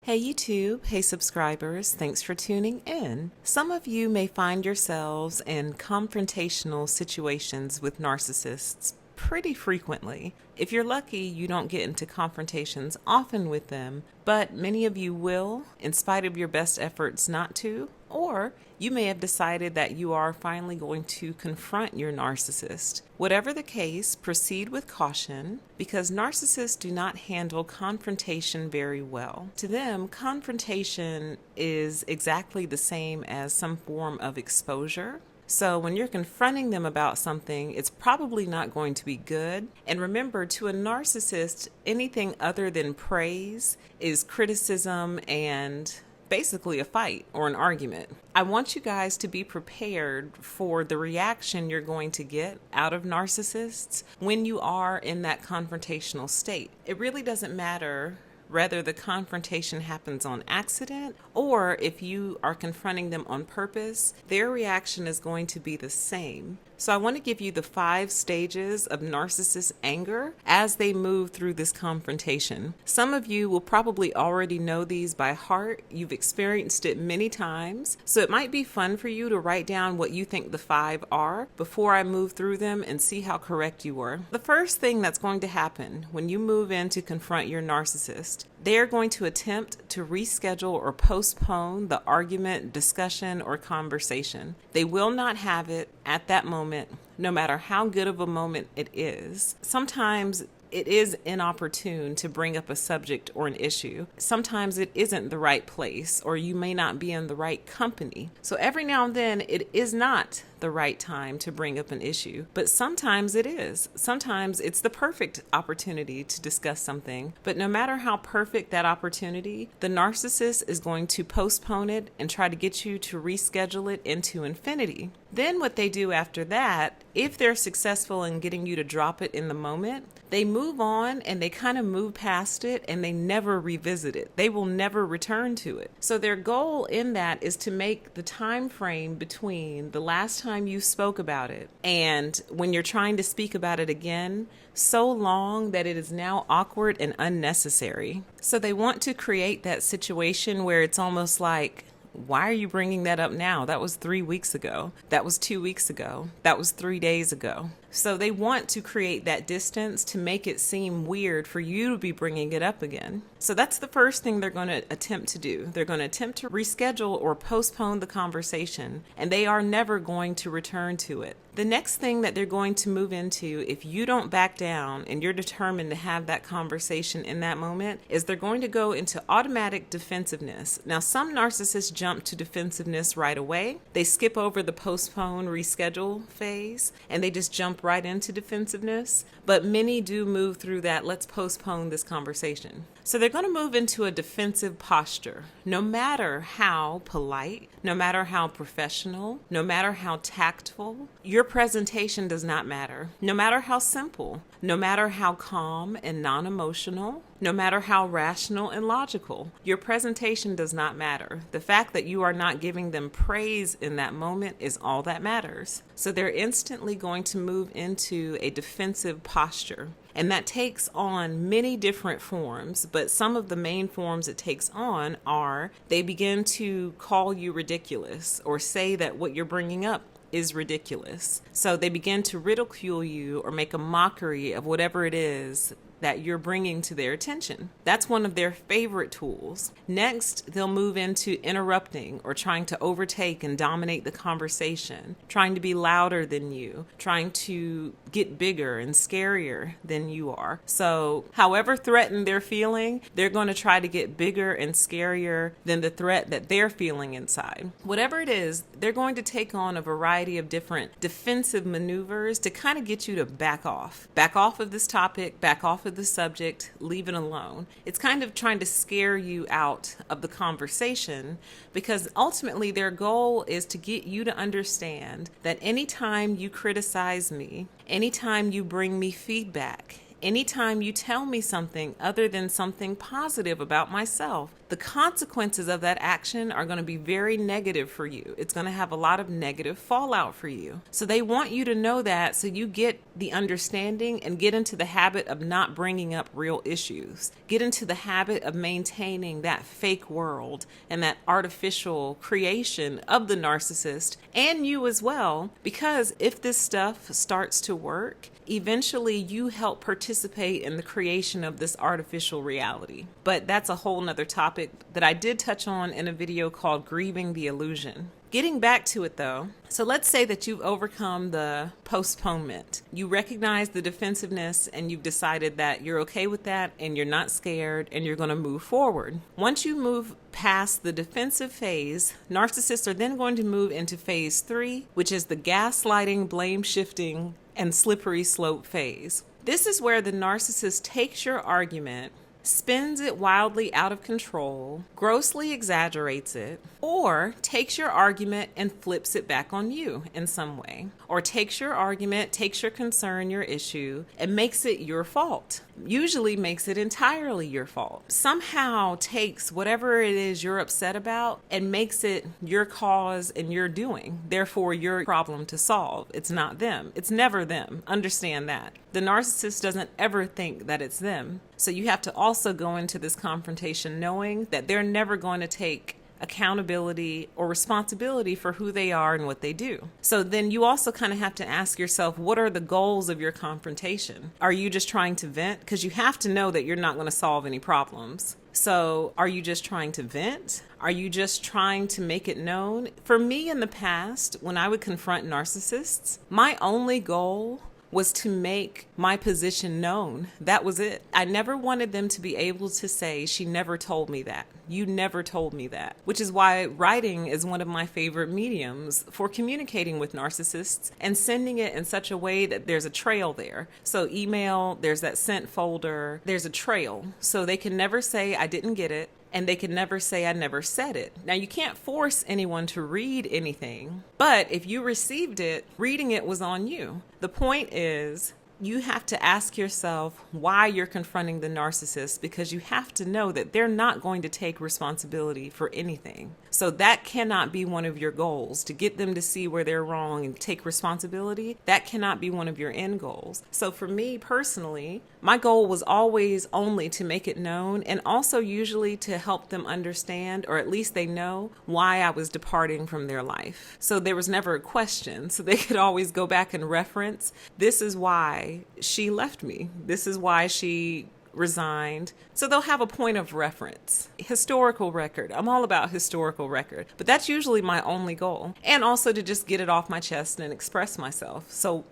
Hey YouTube, hey subscribers, thanks for tuning in. Some of you may find yourselves in confrontational situations with narcissists pretty frequently. If you're lucky, you don't get into confrontations often with them, but many of you will, in spite of your best efforts not to, or you may have decided that you are finally going to confront your narcissist. Whatever the case, proceed with caution because narcissists do not handle confrontation very well. To them, confrontation is exactly the same as some form of exposure. So when you're confronting them about something, it's probably not going to be good. And remember, to a narcissist, anything other than praise is criticism and basically a fight or an argument. I want you guys to be prepared for the reaction you're going to get out of narcissists when you are in that confrontational state. It really doesn't matter whether the confrontation happens on accident or if you are confronting them on purpose, their reaction is going to be the same. So I want to give you the 5 stages of narcissist anger as they move through this confrontation. Some of you will probably already know these by heart. You've experienced it many times. So it might be fun for you to write down what you think the 5 are before I move through them and see how correct you were. The first thing that's going to happen when you move in to confront your narcissist, they are going to attempt to reschedule or postpone the argument, discussion, or conversation. They will not have it at that moment, no matter how good of a moment it is. Sometimes it is inopportune to bring up a subject or an issue. Sometimes it isn't the right place, or you may not be in the right company. So every now and then it is not the right time to bring up an issue, but sometimes it is. Sometimes it's the perfect opportunity to discuss something, but no matter how perfect that opportunity, the narcissist is going to postpone it and try to get you to reschedule it into infinity. Then what they do after that, if they're successful in getting you to drop it in the moment, they move on and they kind of move past it and they never revisit it. They will never return to it. So their goal in that is to make the time frame between the last time you spoke about it and when you're trying to speak about it again so long that it is now awkward and unnecessary. So they want to create that situation where it's almost like, why are you bringing that up now? That was 3 weeks ago. That was 2 weeks ago. That was 3 days ago. So they want to create that distance to make it seem weird for you to be bringing it up again. So that's the first thing they're going to attempt to do. They're going to attempt to reschedule or postpone the conversation, and they are never going to return to it. The next thing that they're going to move into, if you don't back down and you're determined to have that conversation in that moment, is they're going to go into automatic defensiveness. Now, some narcissists jump to defensiveness right away. They skip over the postpone, reschedule phase, and they just jump right into defensiveness. But many do move through that, let's postpone this conversation. So they're going to move into a defensive posture. No matter how polite, no matter how professional, no matter how tactful, your presentation does not matter. No matter how simple, no matter how calm and non-emotional, no matter how rational and logical, your presentation does not matter. The fact that you are not giving them praise in that moment is all that matters. So they're instantly going to move into a defensive posture. And that takes on many different forms, but some of the main forms it takes on are they begin to call you ridiculous or say that what you're bringing up is ridiculous. So they begin to ridicule you or make a mockery of whatever it is that you're bringing to their attention. That's one of their favorite tools. Next, they'll move into interrupting or trying to overtake and dominate the conversation, trying to be louder than you, trying to get bigger and scarier than you are. So however threatened they're feeling, they're going to try to get bigger and scarier than the threat that they're feeling inside. Whatever it is, they're going to take on a variety of different defensive maneuvers to kind of get you to back off. Back off of this topic, back off of the subject, leave it alone. It's kind of trying to scare you out of the conversation because ultimately their goal is to get you to understand that anytime you criticize me, anytime you bring me feedback, Anytime you tell me something other than something positive about myself, the consequences of that action are going to be very negative for you. It's going to have a lot of negative fallout for you. So they want you to know that so you get the understanding and get into the habit of not bringing up real issues. Get into the habit of maintaining that fake world and that artificial creation of the narcissist and you as well, because if this stuff starts to work, eventually you help participate in the creation of this artificial reality. But that's a whole nother topic that I did touch on in a video called Grieving the Illusion. Getting back to it though, so let's say that you've overcome the postponement. You recognize the defensiveness and you've decided that you're okay with that and you're not scared and you're going to move forward. Once you move past the defensive phase, narcissists are then going to move into phase 3, which is the gaslighting, blame shifting, and slippery slope phase. This is where the narcissist takes your argument, spins it wildly out of control, grossly exaggerates it, or takes your argument and flips it back on you in some way, or takes your argument, takes your concern, your issue, and makes it your fault. Usually makes it entirely your fault. Somehow takes whatever it is you're upset about and makes it your cause and your doing. Therefore, your problem to solve. It's not them. It's never them. Understand that. The narcissist doesn't ever think that it's them. So you have to also go into this confrontation knowing that they're never going to take accountability or responsibility for who they are and what they do. So then you also kind of have to ask yourself, what are the goals of your confrontation? Are you just trying to vent? Because you have to know that you're not going to solve any problems. So are you just trying to vent? Are you just trying to make it known? For me in the past, when I would confront narcissists, my only goal was to make my position known. That was it. I never wanted them to be able to say, she never told me that. You never told me that. Which is why writing is one of my favorite mediums for communicating with narcissists and sending it in such a way that there's a trail there. So email, there's that sent folder, there's a trail. So they can never say, I didn't get it. And they can never say, I never said it. Now, you can't force anyone to read anything, but if you received it, reading it was on you. The point is, you have to ask yourself why you're confronting the narcissist, because you have to know that they're not going to take responsibility for anything. So that cannot be one of your goals, to get them to see where they're wrong and take responsibility. That cannot be one of your end goals. So for me personally, my goal was always only to make it known, and also usually to help them understand, or at least they know, why I was departing from their life. So there was never a question. So they could always go back and reference, this is why she left me. This is why she resigned. So they'll have a point of reference. Historical record. I'm all about historical record, but that's usually my only goal. And also to just get it off my chest and express myself. So,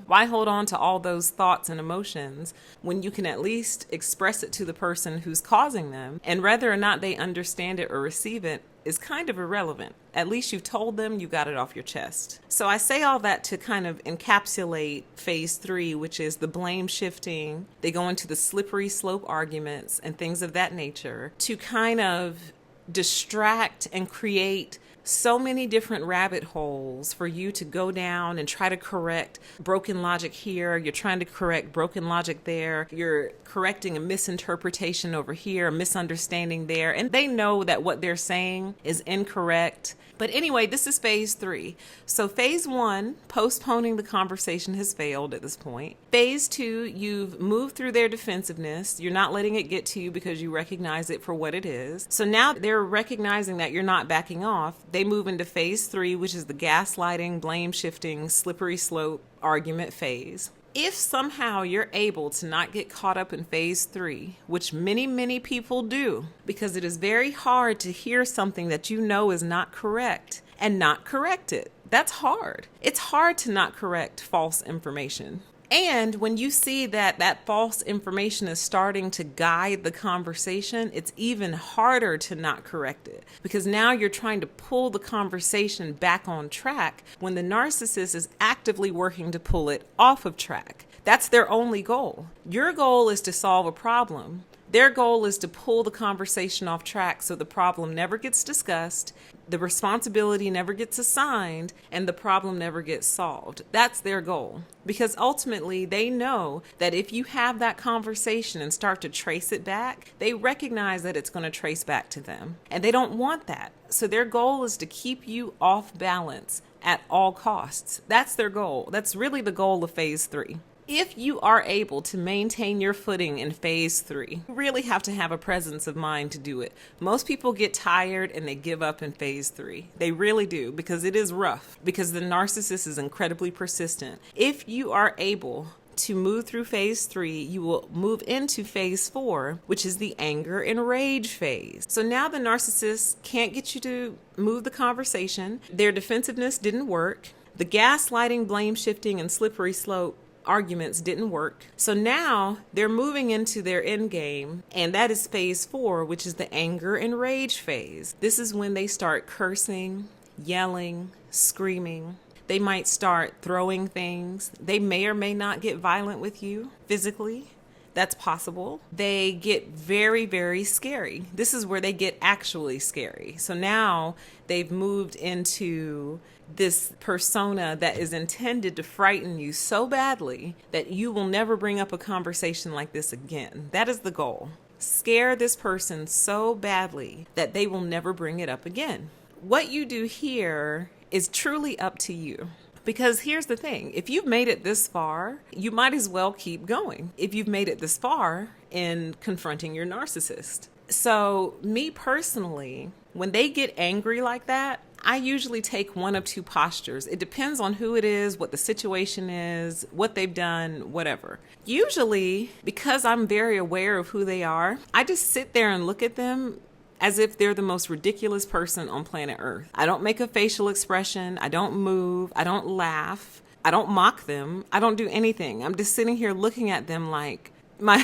why hold on to all those thoughts and emotions when you can at least express it to the person who's causing them, and whether or not they understand it or receive it is kind of irrelevant. At least you've told them, you got it off your chest. So I say all that to kind of encapsulate phase 3, which is the blame shifting. They go into the slippery slope arguments and things of that nature to kind of distract and create so many different rabbit holes for you to go down and try to correct broken logic here. You're trying to correct broken logic there. You're correcting a misinterpretation over here, a misunderstanding there. And they know that what they're saying is incorrect. But anyway, this is phase 3. So phase 1, postponing the conversation, has failed at this point. Phase 2, you've moved through their defensiveness. You're not letting it get to you because you recognize it for what it is. So now they're recognizing that you're not backing off. They move into phase 3, which is the gaslighting, blame shifting, slippery slope argument phase. If somehow you're able to not get caught up in phase 3, which many people do, because it is very hard to hear something that you know is not correct and not correct it. That's hard. It's hard to not correct false information. And when you see that that false information is starting to guide the conversation, it's even harder to not correct it, because now you're trying to pull the conversation back on track when the narcissist is actively working to pull it off of track. That's their only goal. Your goal is to solve a problem. Their goal is to pull the conversation off track so the problem never gets discussed, the responsibility never gets assigned, and the problem never gets solved. That's their goal. Because ultimately, they know that if you have that conversation and start to trace it back, they recognize that it's going to trace back to them. And they don't want that. So their goal is to keep you off balance at all costs. That's their goal. That's really the goal of phase 3. If you are able to maintain your footing in phase 3, you really have to have a presence of mind to do it. Most people get tired and they give up in phase 3. They really do, because it is rough, because the narcissist is incredibly persistent. If you are able to move through phase 3, you will move into phase 4, which is the anger and rage phase. So now the narcissist can't get you to move the conversation. Their defensiveness didn't work. The gaslighting, blame shifting, and slippery slope arguments didn't work. So now they're moving into their end game, and that is phase 4, which is the anger and rage phase. This is when they start cursing, yelling, screaming. They might start throwing things. They may or may not get violent with you physically. That's possible. They get very, very scary. This is where they get actually scary. So now they've moved into this persona that is intended to frighten you so badly that you will never bring up a conversation like this again. That is the goal. Scare this person so badly that they will never bring it up again. What you do here is truly up to you. Because here's the thing, if you've made it this far, you might as well keep going. If you've made it this far in confronting your narcissist. So me personally, when they get angry like that, I usually take one of two postures. It depends on who it is, what the situation is, what they've done, whatever. Usually, because I'm very aware of who they are, I just sit there and look at them as if they're the most ridiculous person on planet Earth. I don't make a facial expression. I don't move. I don't laugh. I don't mock them. I don't do anything. I'm just sitting here looking at them like my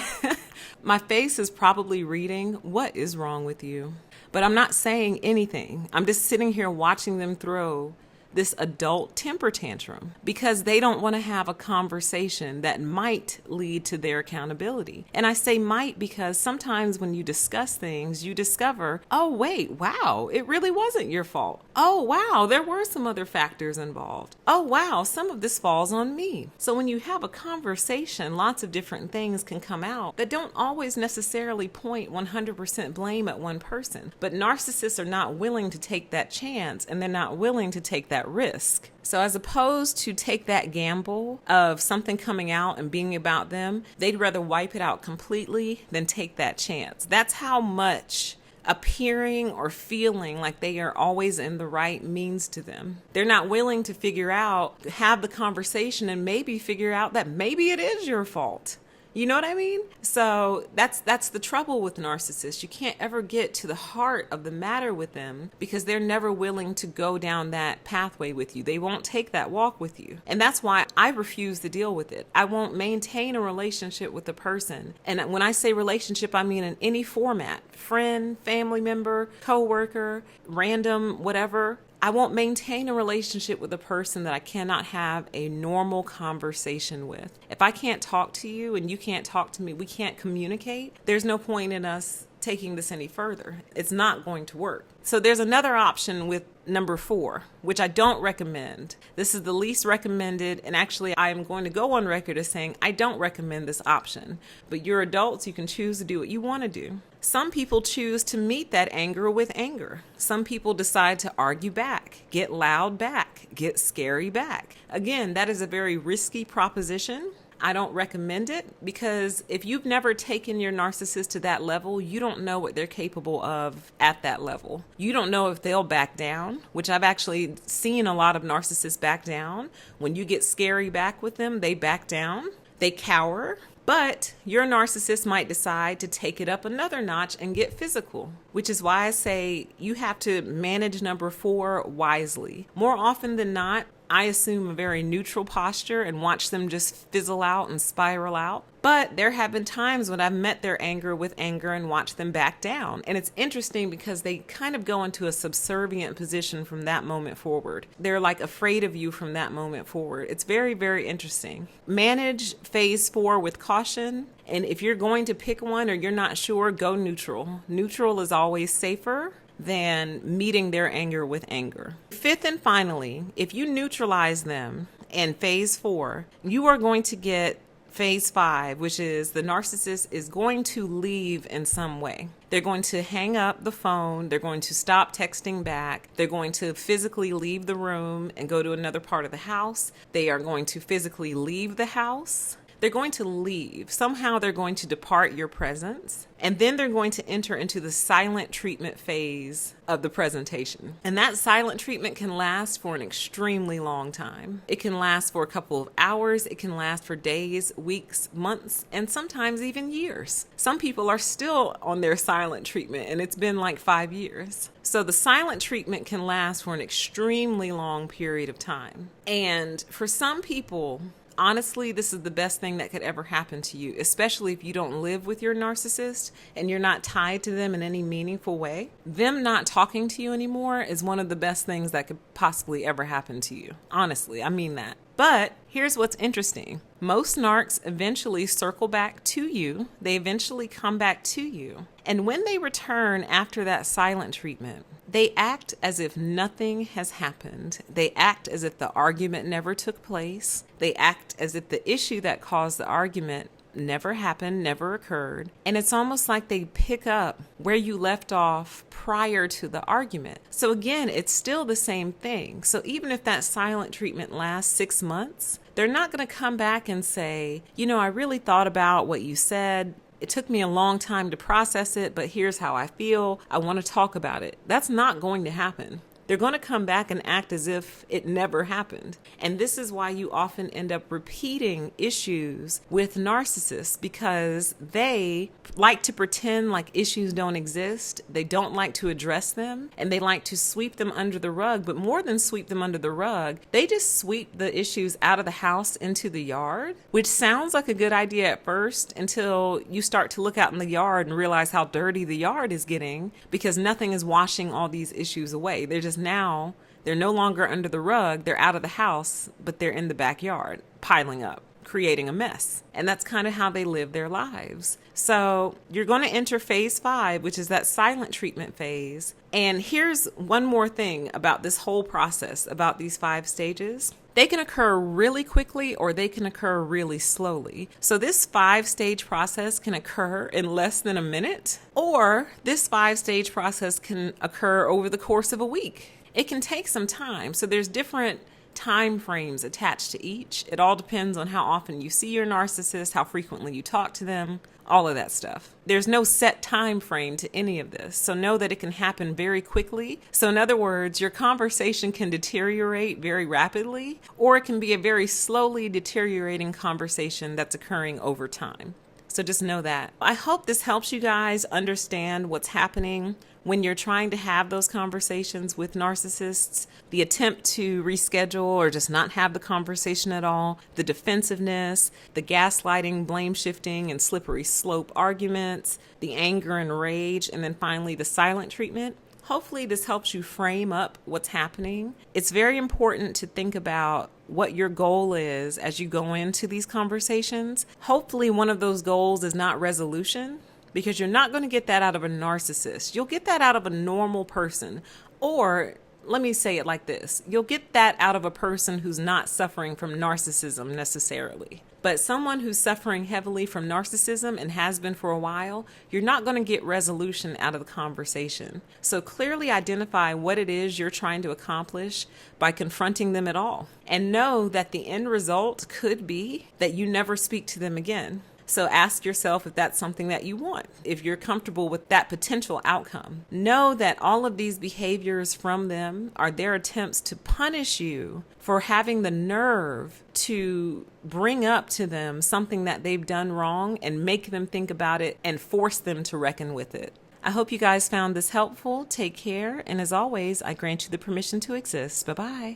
face is probably reading, "What is wrong with you?" But I'm not saying anything. I'm just sitting here watching them throw this adult temper tantrum because they don't want to have a conversation that might lead to their accountability. And I say might because sometimes when you discuss things, you discover, oh, wait, wow, it really wasn't your fault. Oh, wow, there were some other factors involved. Oh, wow, some of this falls on me. So when you have a conversation, lots of different things can come out that don't always necessarily point 100% blame at one person. But narcissists are not willing to take that chance, and they're not willing to take that risk. So as opposed to take that gamble of something coming out and being about them, they'd rather wipe it out completely than take that chance. That's how much appearing or feeling like they are always in the right means to them. They're not willing to have the conversation and maybe figure out that maybe it is your fault. You know what I mean? So that's the trouble with narcissists. You can't ever get to the heart of the matter with them because they're never willing to go down that pathway with you. They won't take that walk with you. And that's why I refuse to deal with it. I won't maintain a relationship with a person. And when I say relationship, I mean in any format. Friend, family member, coworker, random, whatever. I won't maintain a relationship with a person that I cannot have a normal conversation with. If I can't talk to you and you can't talk to me, we can't communicate, there's no point in us taking this any further. It's not going to work. So there's another option with number 4, which I don't recommend. This is the least recommended, and actually I am going to go on record as saying I don't recommend this option. But you're adults, you can choose to do what you want to do. Some people choose to meet that anger with anger. Some people decide to argue back, get loud back, get scary back. Again, that is a very risky proposition. I don't recommend it because if you've never taken your narcissist to that level, you don't know what they're capable of at that level. You don't know if they'll back down, which I've actually seen a lot of narcissists back down. When you get scary back with them, they back down, they cower. But your narcissist might decide to take it up another notch and get physical, which is why I say you have to manage number 4 wisely. More often than not, I assume a very neutral posture and watch them just fizzle out and spiral out. But there have been times when I've met their anger with anger and watched them back down. And it's interesting because they kind of go into a subservient position from that moment forward. They're like afraid of you from that moment forward. It's very, very interesting. Manage phase 4 with caution. And if you're going to pick one or you're not sure, go neutral. Neutral is always safer than meeting their anger with anger. Fifth and finally, if you neutralize them in phase 4, you are going to get phase 5, which is the narcissist is going to leave in some way. They're going to hang up the phone. They're going to stop texting back. They're going to physically leave the room and go to another part of the house. They are going to physically leave the house. They're going to leave. Somehow they're going to depart your presence. And then they're going to enter into the silent treatment phase of the presentation. And that silent treatment can last for an extremely long time. It can last for a couple of hours. It can last for days, weeks, months, and sometimes even years. Some people are still on their silent treatment and it's been like 5 years. So the silent treatment can last for an extremely long period of time. And for some people, honestly, this is the best thing that could ever happen to you, especially if you don't live with your narcissist and you're not tied to them in any meaningful way. Them not talking to you anymore is one of the best things that could possibly ever happen to you. Honestly, I mean that. But here's what's interesting. Most narcs eventually circle back to you. They eventually come back to you. And when they return after that silent treatment, they act as if nothing has happened. They act as if the argument never took place. They act as if the issue that caused the argument never happened, never occurred. And it's almost like they pick up where you left off prior to the argument. So again, it's still the same thing. So even if that silent treatment lasts 6 months, they're not going to come back and say, I really thought about what you said. It took me a long time to process it, but here's how I feel. I want to talk about it. That's not going to happen. They're going to come back and act as if it never happened. And this is why you often end up repeating issues with narcissists, because they like to pretend like issues don't exist. They don't like to address them, and they like to sweep them under the rug. But more than sweep them under the rug, they just sweep the issues out of the house into the yard, which sounds like a good idea at first until you start to look out in the yard and realize how dirty the yard is getting, because nothing is washing all these issues away. They're no longer under the rug, they're out of the house, but they're in the backyard, piling up, creating a mess. And that's kind of how they live their lives. So you're going to enter phase 5, which is that silent treatment phase. And here's one more thing about this whole process, about these 5 stages. They can occur really quickly or they can occur really slowly. So this 5-stage process can occur in less than a minute, or this 5-stage process can occur over the course of a week. It can take some time. So there's different time frames attached to each. It all depends on how often you see your narcissist, how frequently you talk to them, all of that stuff. There's no set time frame to any of this. So know that it can happen very quickly. So in other words, your conversation can deteriorate very rapidly, or it can be a very slowly deteriorating conversation that's occurring over time. So just know that. I hope this helps you guys understand what's happening when you're trying to have those conversations with narcissists, the attempt to reschedule or just not have the conversation at all, the defensiveness, the gaslighting, blame shifting, and slippery slope arguments, the anger and rage, and then finally the silent treatment. Hopefully this helps you frame up what's happening. It's very important to think about what your goal is as you go into these conversations. Hopefully one of those goals is not resolution, because you're not going to get that out of a narcissist. You'll get that out of a normal person. Or let me say it like this. You'll get that out of a person who's not suffering from narcissism necessarily. But someone who's suffering heavily from narcissism and has been for a while, you're not going to get resolution out of the conversation. So clearly identify what it is you're trying to accomplish by confronting them at all. And know that the end result could be that you never speak to them again. So ask yourself if that's something that you want, if you're comfortable with that potential outcome. Know that all of these behaviors from them are their attempts to punish you for having the nerve to bring up to them something that they've done wrong and make them think about it and force them to reckon with it. I hope you guys found this helpful. Take care. And as always, I grant you the permission to exist. Bye-bye.